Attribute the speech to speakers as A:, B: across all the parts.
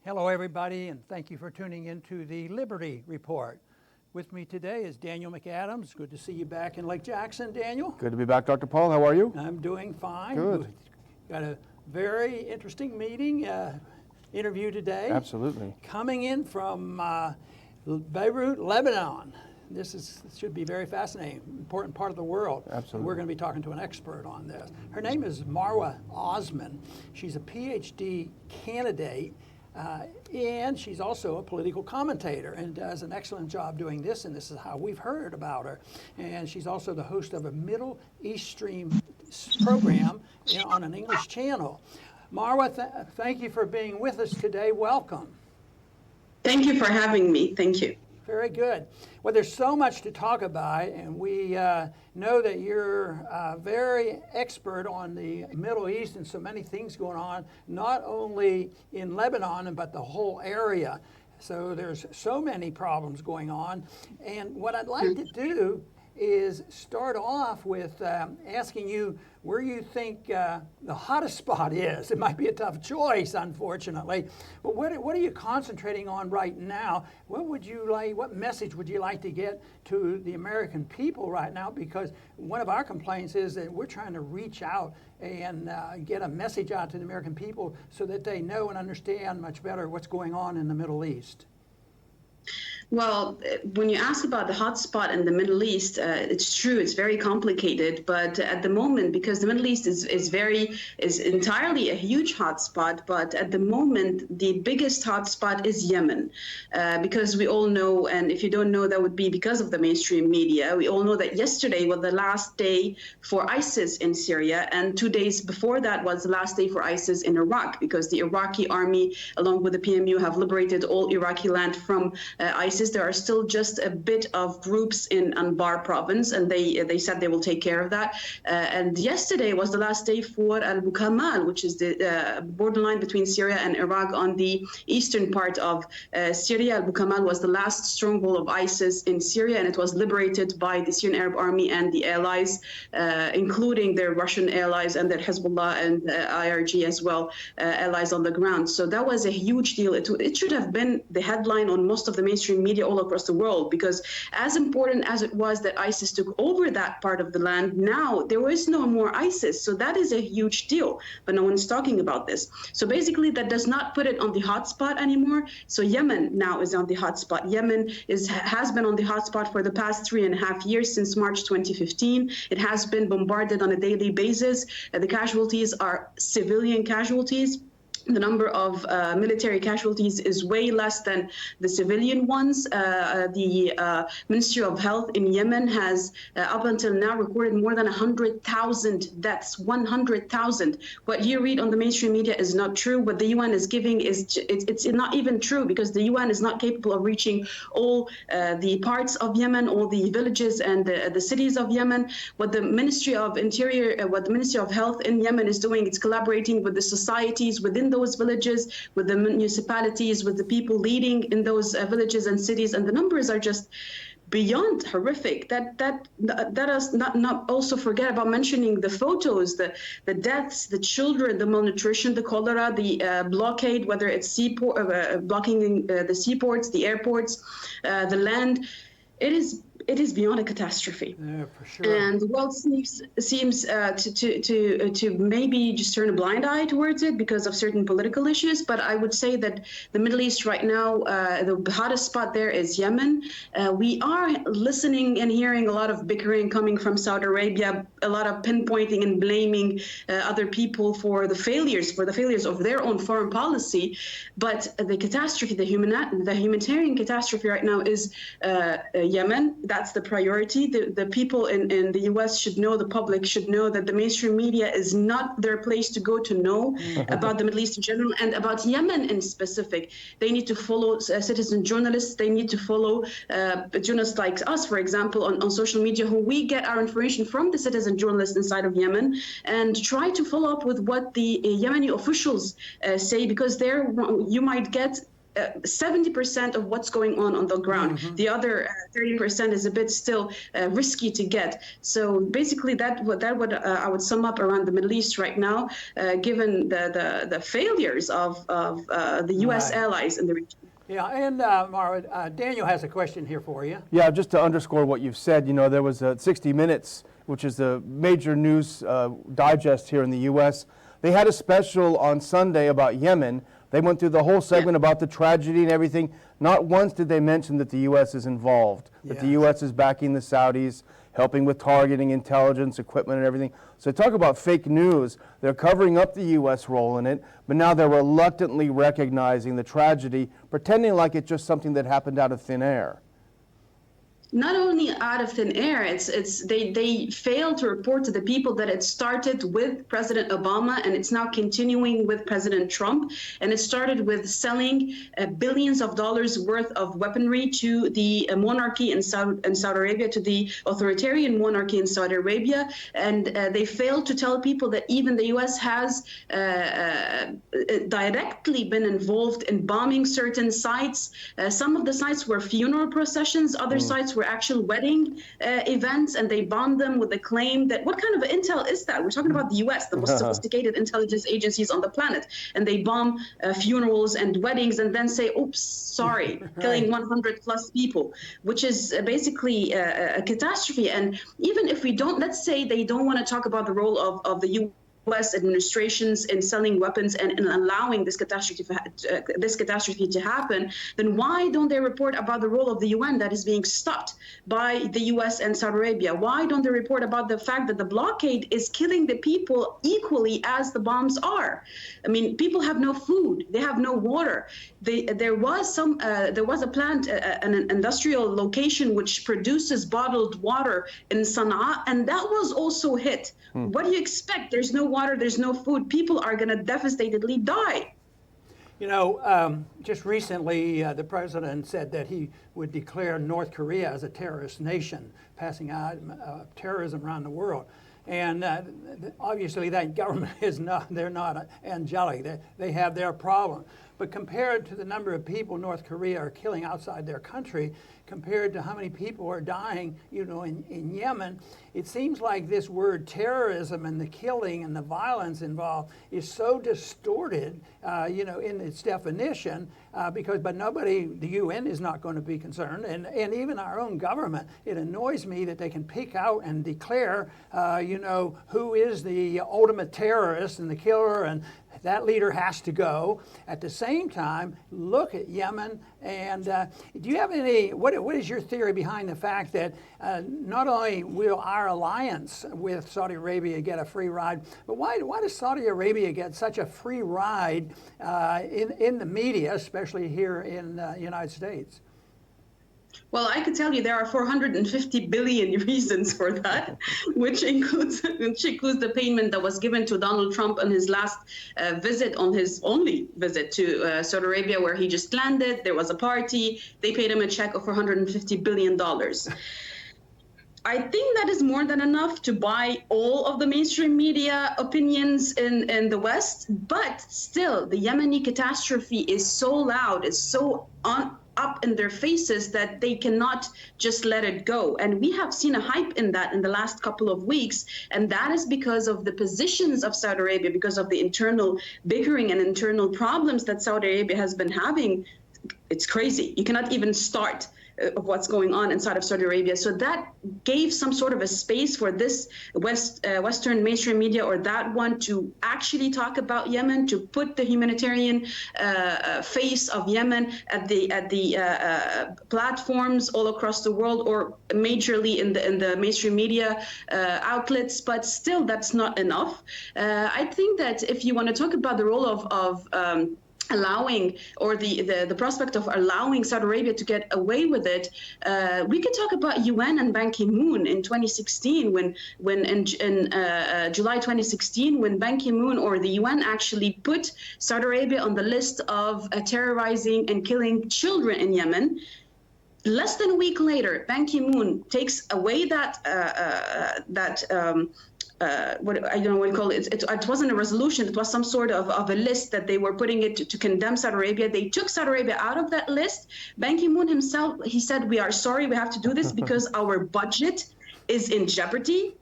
A: Hello, everybody, and thank you for tuning into the Liberty Report. With me today is Daniel McAdams. Good to see you back in Lake Jackson, Daniel.
B: Good to be back, Dr. Paul. How are you?
A: I'm doing fine.
B: Good.
A: Got a very interesting interview today.
B: Absolutely.
A: Coming in from Beirut, Lebanon. This should be very fascinating, important part of the world.
B: Absolutely.
A: We're going to be talking to an expert on this. Her name is Marwa Osman. She's a PhD candidate. And she's also a political commentator and does an excellent job doing this, and this is how we've heard about her. And she's also the host of a Middle East Stream program on an English channel. Marwa, thank you for being with us today. Welcome.
C: Thank you for having me. Thank you.
A: Very good. Well, there's so much to talk about, and we know that you're very expert on the Middle East and so many things going on, not only in Lebanon, but the whole area. So there's so many problems going on. And what I'd like to do is start off with asking you where you think the hottest spot is. It might be a tough choice, unfortunately, but what are you concentrating on right now? What message would you like to get to the American people right now? Because one of our complaints is that we're trying to reach out and get a message out to the American people so that they know and understand much better what's going on in the Middle East.
C: Well, when you ask about the hotspot in the Middle East, it's true, it's very complicated. But at the moment, because the Middle East is entirely a huge hotspot, but at the moment, the biggest hotspot is Yemen. Because we all know, and if you don't know, that would be because of the mainstream media. We all know that yesterday was the last day for ISIS in Syria, and 2 days before that was the last day for ISIS in Iraq, because the Iraqi army, along with the PMU, have liberated all Iraqi land from ISIS. There are still just a bit of groups in Anbar province, and they said they will take care of that. And yesterday was the last day for Al-Bukamal, which is the borderline between Syria and Iraq on the eastern part of Syria. Al-Bukamal was the last stronghold of ISIS in Syria, and it was liberated by the Syrian Arab Army and the allies, including their Russian allies and their Hezbollah and IRG as well, allies on the ground. So that was a huge deal. It should have been the headline on most of the mainstream media all across the world, because as important as it was that ISIS took over that part of the land, now there is no more ISIS. So that is a huge deal, but no one's talking about this. So basically that does not put it on the hotspot anymore. So Yemen now is on the hotspot. Yemen has been on the hotspot for the past 3.5 years, since March 2015. It has been bombarded on a daily basis. The casualties are civilian casualties. The number of military casualties is way less than the civilian ones. The Ministry of Health in Yemen has, up until now, recorded more than 100,000 deaths. 100,000. What you read on the mainstream media is not true. What the UN is giving it's not even true, because the UN is not capable of reaching all the parts of Yemen, all the villages and the cities of Yemen. What the Ministry of Interior, what the Ministry of Health in Yemen is doing, it's collaborating with the societies within those villages, with the municipalities, with the people leading in those villages and cities, and the numbers are just beyond horrific. That us not also forget about mentioning the photos, the deaths, the children, the malnutrition, the cholera, the blockade, whether it's blocking the seaports, the airports, the land. It is beyond a catastrophe.
A: Yeah, for sure.
C: And the world seems to maybe just turn a blind eye towards it because of certain political issues. But I would say that the Middle East right now, the hottest spot there is Yemen. We are listening and hearing a lot of bickering coming from Saudi Arabia, a lot of pinpointing and blaming other people for the failures of their own foreign policy. But the catastrophe, the humanitarian catastrophe right now is Yemen. That's the priority. The people in the U.S. should know, the public should know that the mainstream media is not their place to go to know about the Middle East in general and about Yemen in specific. They need to follow citizen journalists. They need to follow journalists like us, for example, on social media, who we get our information from the citizen journalists inside of Yemen, and try to follow up with what the Yemeni officials say, because there you might get 70% of what's going on the ground. The other 30% is a bit still risky to get. So basically, that would I would sum up around the Middle East right now, given the failures of the U.S. allies in the region.
A: Yeah, and Marwa, Daniel has a question here for you.
B: Yeah, just to underscore what you've said, there was 60 Minutes, which is the major news digest here in the U.S. They had a special on Sunday about Yemen. They went through the whole segment about the tragedy and everything. Not once did they mention that the U.S. is involved, that the U.S. is backing the Saudis, helping with targeting, intelligence, equipment, and everything. So talk about fake news. They're covering up the U.S. role in it, but now they're reluctantly recognizing the tragedy, pretending like it's just something that happened out of thin air.
C: Not only out of thin air, they failed to report to the people that it started with President Obama and it's now continuing with President Trump. And it started with selling billions of dollars worth of weaponry to the monarchy in Saudi Arabia, to the authoritarian monarchy in Saudi Arabia. And they failed to tell people that even the U.S. has directly been involved in bombing certain sites. Some of the sites were funeral processions, other sites were actual wedding events, and they bombed them with the claim that, what kind of intel is that? We're talking about the U.S., the most sophisticated intelligence agencies on the planet, and they bomb funerals and weddings and then say, oops, sorry, killing 100 plus people, which is basically a catastrophe. And even if we don't, let's say they don't want to talk about the role of the U.S. administrations in selling weapons and allowing this catastrophe to happen, then why don't they report about the role of the UN that is being stopped by the U.S. and Saudi Arabia? Why don't they report about the fact that the blockade is killing the people equally as the bombs are? I mean, people have no food, they have no water. There was a plant, an industrial location which produces bottled water in Sana'a, and that was also hit. What do you expect? There's no water, there's no food. People are going to devastatedly die.
A: Just recently, the president said that he would declare North Korea as a terrorist nation, passing out terrorism around the world. And obviously that government they're not angelic. They have their problem. But compared to the number of people North Korea are killing outside their country, compared to how many people are dying, in Yemen, it seems like this word terrorism and the killing and the violence involved is so distorted, in its definition, but nobody, the UN is not going to be concerned, and even our own government. It annoys me that they can pick out and declare, who is the ultimate terrorist and the killer, and that leader has to go. At the same time, look at Yemen, and do you have any, what is your theory behind the fact that not only will our alliance with Saudi Arabia get a free ride, but why does Saudi Arabia get such a free ride in the media, especially here in the United States?
C: Well, I could tell you there are 450 billion reasons for that, which includes the payment that was given to Donald Trump on his last visit, on his only visit to Saudi Arabia, where he just landed. There was a party. They paid him a check of $450 billion. I think that is more than enough to buy all of the mainstream media opinions in the West. But still, the Yemeni catastrophe is so loud, it's so up in their faces that they cannot just let it go. And we have seen a hype in that in the last couple of weeks. And that is because of the positions of Saudi Arabia, because of the internal bickering and internal problems that Saudi Arabia has been having. It's crazy. You cannot even start of what's going on inside of Saudi Arabia. So that gave some sort of a space for this Western mainstream media or that one to actually talk about Yemen, to put the humanitarian face of Yemen at the platforms all across the world, or majorly in the mainstream media outlets. But still, that's not enough. I think that if you want to talk about the role of allowing, or the prospect of allowing Saudi Arabia to get away with it, we could talk about UN and Ban Ki-moon in 2016, when in July 2016, when Ban Ki-moon or the UN actually put Saudi Arabia on the list of terrorizing and killing children in Yemen. Less than a week later, Ban Ki-moon takes away that what I don't know what you call it. It wasn't a resolution. It was some sort of a list that they were putting it to condemn Saudi Arabia. They took Saudi Arabia out of that list. Ban Ki-moon himself, he said, "We are sorry, we have to do this because our budget is in jeopardy."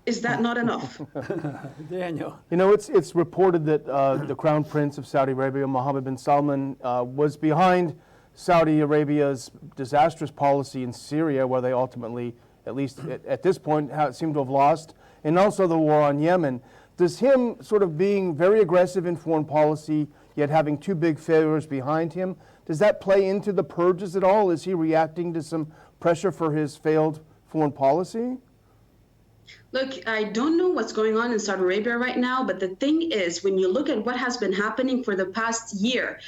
C: Is that not enough?
A: Daniel.
B: You know, it's reported that the Crown Prince of Saudi Arabia, Mohammed bin Salman, was behind Saudi Arabia's disastrous policy in Syria, where they ultimately, at least at this point, seem to have lost, and also the war on Yemen. Does him sort of being very aggressive in foreign policy, yet having two big failures behind him, does that play into the purges at all? Is he reacting to some pressure for his failed foreign policy?
C: Look, I don't know what's going on in Saudi Arabia right now, but the thing is, when you look at what has been happening for the past year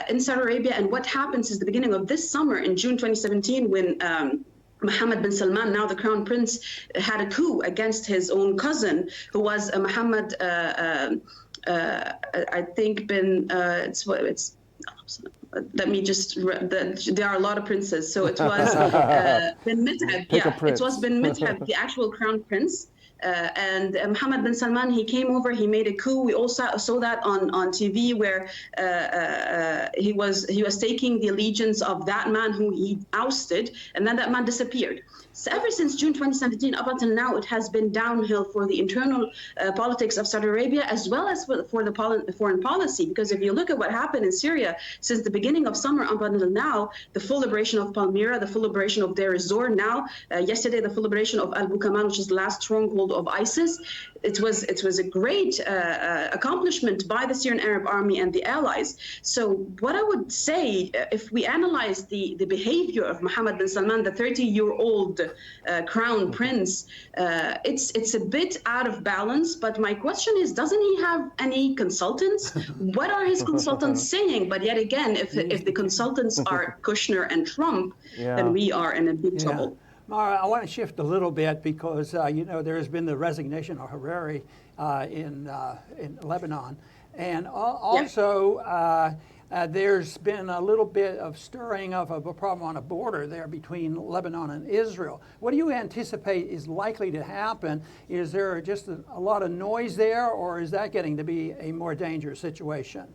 C: in Saudi Arabia, and what happened since the beginning of this summer in June 2017, when Mohammed bin Salman, now the crown prince, had a coup against his own cousin, who was Mohammed, I think, let me just, there are a lot of princes. So it was bin Mithab, it was bin Mithab, the actual crown prince. And Mohammed bin Salman, he came over, he made a coup. We also saw that on TV, where he was taking the allegiance of that man who he ousted, and then that man disappeared. So ever since June 2017 up until now, it has been downhill for the internal politics of Saudi Arabia, as well as for the foreign policy. Because if you look at what happened in Syria since the beginning of summer up until now, the full liberation of Palmyra, the full liberation of Deir ez-Zor, now yesterday the full liberation of Al Bukaman, which is the last stronghold of ISIS. It was a great accomplishment by the Syrian Arab Army and the allies. So what I would say, if we analyze the behavior of Mohammed bin Salman, the 30-year-old crown prince, it's a bit out of balance. But my question is, doesn't he have any consultants? What are his consultants saying? But yet again, if the consultants are Kushner and Trump, then we are in a big trouble.
A: Marwa, I want to shift a little bit because, you know, there has been the resignation of Hariri in Lebanon. And also, there's been a little bit of stirring of a problem on a border there between Lebanon and Israel. What do you anticipate is likely to happen? Is there just a lot of noise there, or is that getting to be a more dangerous situation?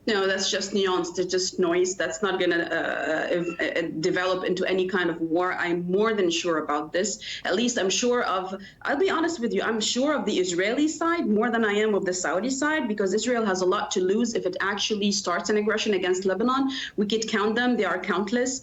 C: No, that's just nuanced. It's just noise. That's not going to develop into any kind of war. I'm more than sure about this. At least I'm sure of, I'll be honest with you, I'm sure of the Israeli side more than I am of the Saudi side, because Israel has a lot to lose if it actually starts an aggression against Lebanon. We could count them. They are countless.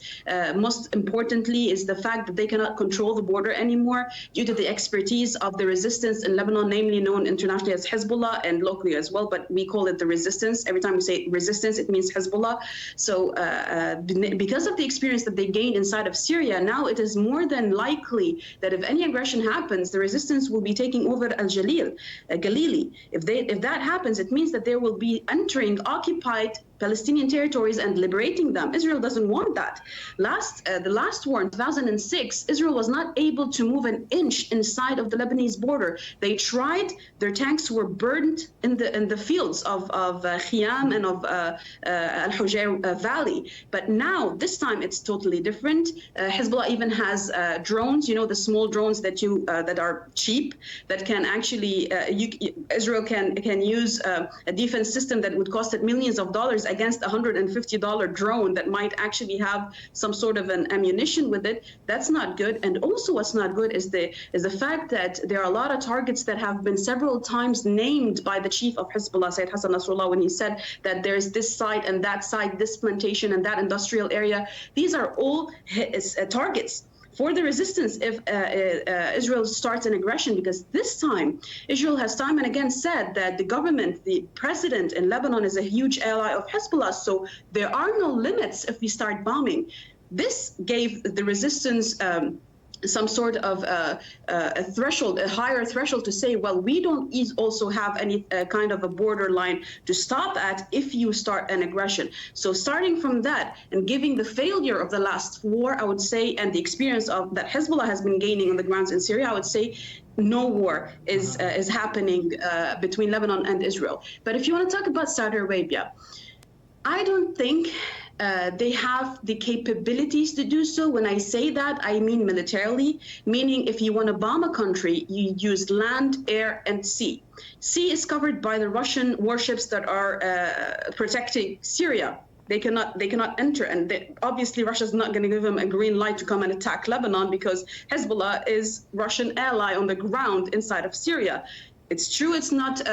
C: Most importantly is the fact that they cannot control the border anymore due to the expertise of the resistance in Lebanon, namely known internationally as Hezbollah and locally as well, but we call it the resistance. Every time we say resistance, it means Hezbollah. So because of the experience that they gained inside of Syria, now it is more than likely that if any aggression happens, the resistance will be taking over Galilee. If that happens, it means that they will be entering occupied Palestinian territories and liberating them. Israel doesn't want that. The last war in 2006, Israel was not able to move an inch inside of the Lebanese border. They tried; their tanks were burned in the fields of Khiyam and of Al Hujayr Valley. But now, this time, it's totally different. Hezbollah even has drones. You know, the small drones that are cheap, that can actually Israel can use a defense system that would cost it millions of dollars against a $150 drone that might actually have some sort of an ammunition with it. That's not good. And also what's not good is the fact that there are a lot of targets that have been several times named by the chief of Hezbollah, Sayyid Hassan Nasrallah, when he said that there's this site and that site, this plantation and that industrial area. These are all targets for the resistance if Israel starts an aggression, because this time Israel has time and again said that the government, the president in Lebanon, is a huge ally of Hezbollah, so there are no limits if we start bombing. This gave the resistance some sort of a threshold, a higher threshold to say, well, we don't also have any kind of a borderline to stop at if you start an aggression. So starting from that and giving the failure of the last war, I would say, and the experience of that Hezbollah has been gaining on the grounds in Syria, I would say no war is happening between Lebanon and Israel. But if you want to talk about Saudi Arabia, I don't think They have the capabilities to do so. When I say that, I mean militarily, meaning if you want to bomb a country, you use land, air, and sea. Sea is covered by the Russian warships that are protecting Syria. They cannot enter, and obviously Russia's not going to give them a green light to come and attack Lebanon because Hezbollah is Russian ally on the ground inside of Syria. It's true it's not,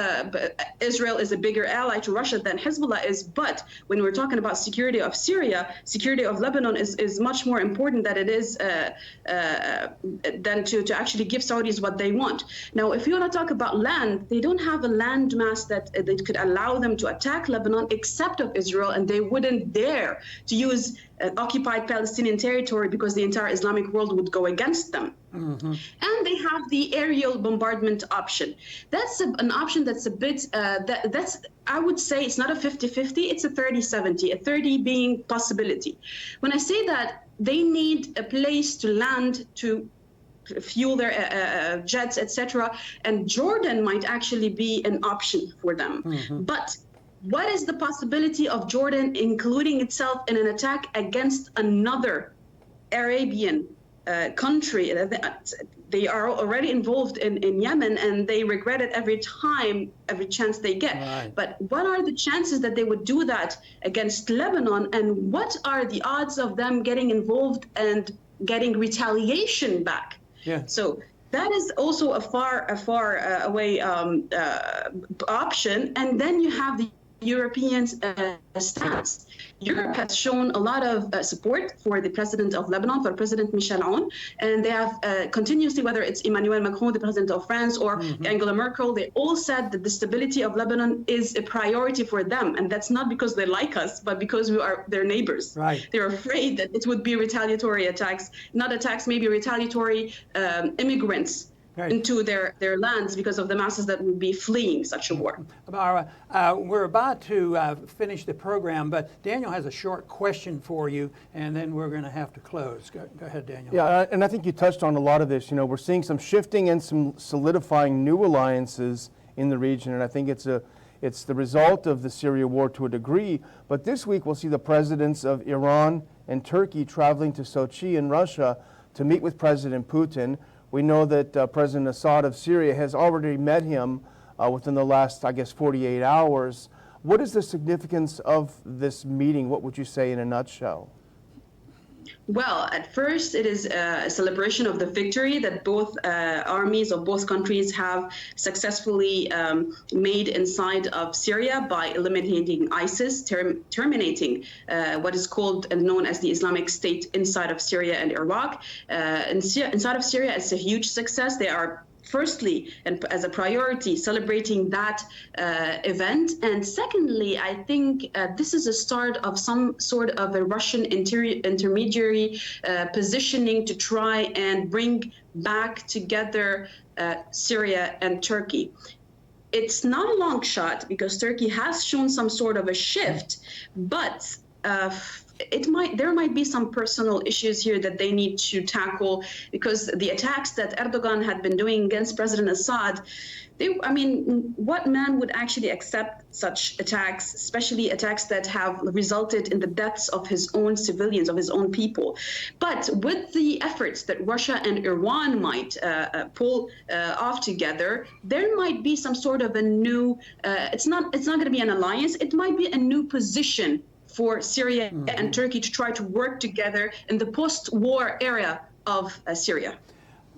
C: Israel is a bigger ally to Russia than Hezbollah is, but when we're talking about security of Syria, security of Lebanon is much more important than it is than to actually give Saudis what they want. Now, if you want to talk about land, they don't have a land mass that could allow them to attack Lebanon except of Israel, and they wouldn't dare to use occupied Palestinian territory because the entire Islamic world would go against them. Mm-hmm. And they have the aerial bombardment option. That's an option that's a bit, that's I would say it's not a 50-50, it's a 30-70, a 30 being possibility. When I say that, they need a place to land to fuel their jets, etc. And Jordan might actually be an option for them. Mm-hmm. But what is the possibility of Jordan including itself in an attack against another Arabian country? They are already involved in Yemen, and they regret it every chance they get. Right. But what are the chances that they would do that against Lebanon? And what are the odds of them getting involved and getting retaliation back? Yeah. So that is also a far away option. And then you have the Europeans' stance. Europe has shown a lot of support for the president of Lebanon, for President Michel Aoun, and they have continuously, whether it's Emmanuel Macron, the president of France, or Angela Merkel, they all said that the stability of Lebanon is a priority for them, and that's not because they like us, but because we are their neighbors. Right. They're afraid that it would be retaliatory attacks, not attacks, maybe retaliatory immigrants. Right. Into their lands because of the masses that would be fleeing such a war.
A: Marwa, we're about to finish the program, but Daniel has a short question for you, and then we're going to have to close. Go ahead, Daniel.
B: Yeah, and I think you touched on a lot of this. You know, we're seeing some shifting and some solidifying new alliances in the region, and I think it's the result of the Syria war to a degree. But this week we'll see the presidents of Iran and Turkey traveling to Sochi in Russia to meet with President Putin. We know that President Assad of Syria has already met him within the last, 48 hours. What is the significance of this meeting? What would you say in a nutshell?
C: Well, at first, it is a celebration of the victory that both armies of both countries have successfully made inside of Syria by eliminating ISIS, terminating what is called and known as the Islamic State inside of Syria and Iraq. Inside of Syria, it's a huge success. They are firstly, and as a priority, celebrating that event. And secondly, I think this is a start of some sort of a Russian intermediary positioning to try and bring back together Syria and Turkey. It's not a long shot because Turkey has shown some sort of a shift, but there might be some personal issues here that they need to tackle, because the attacks that Erdogan had been doing against President Assad, what man would actually accept such attacks, especially attacks that have resulted in the deaths of his own civilians, of his own people? But with the efforts that Russia and Iran might pull off together, there might be some sort of a new, it's not going to be an alliance, it might be a new position for Syria and Turkey to try to work together in the post-war era of Syria.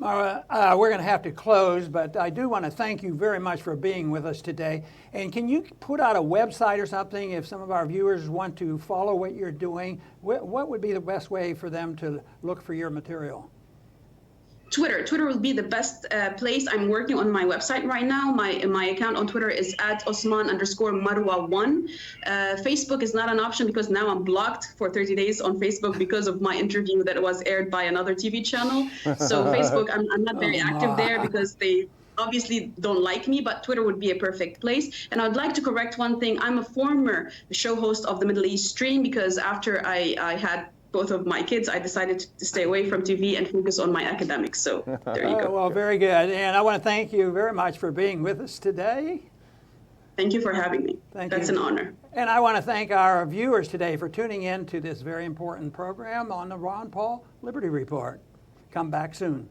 A: Marwa, we're going to have to close, but I do want to thank you very much for being with us today. And can you put out a website or something if some of our viewers want to follow what you're doing? What would be the best way for them to look for your material?
C: Twitter will be the best place. I'm working on my website right now. My account on Twitter is at Osman_Marwa1. Facebook is not an option because now I'm blocked for 30 days on Facebook because of my interview that was aired by another TV channel. So Facebook, I'm not very active there because they obviously don't like me, but Twitter would be a perfect place. And I'd like to correct one thing. I'm a former show host of the Middle East Stream because after I had both of my kids, I decided to stay away from TV and focus on my academics. So there you go.
A: Well, very good. And I want to thank you very much for being with us today.
C: Thank you for having me.
A: Thank
C: That's
A: you.
C: an honor.
A: And I want to thank our viewers today for tuning in to this very important program on the Ron Paul Liberty Report. Come back soon.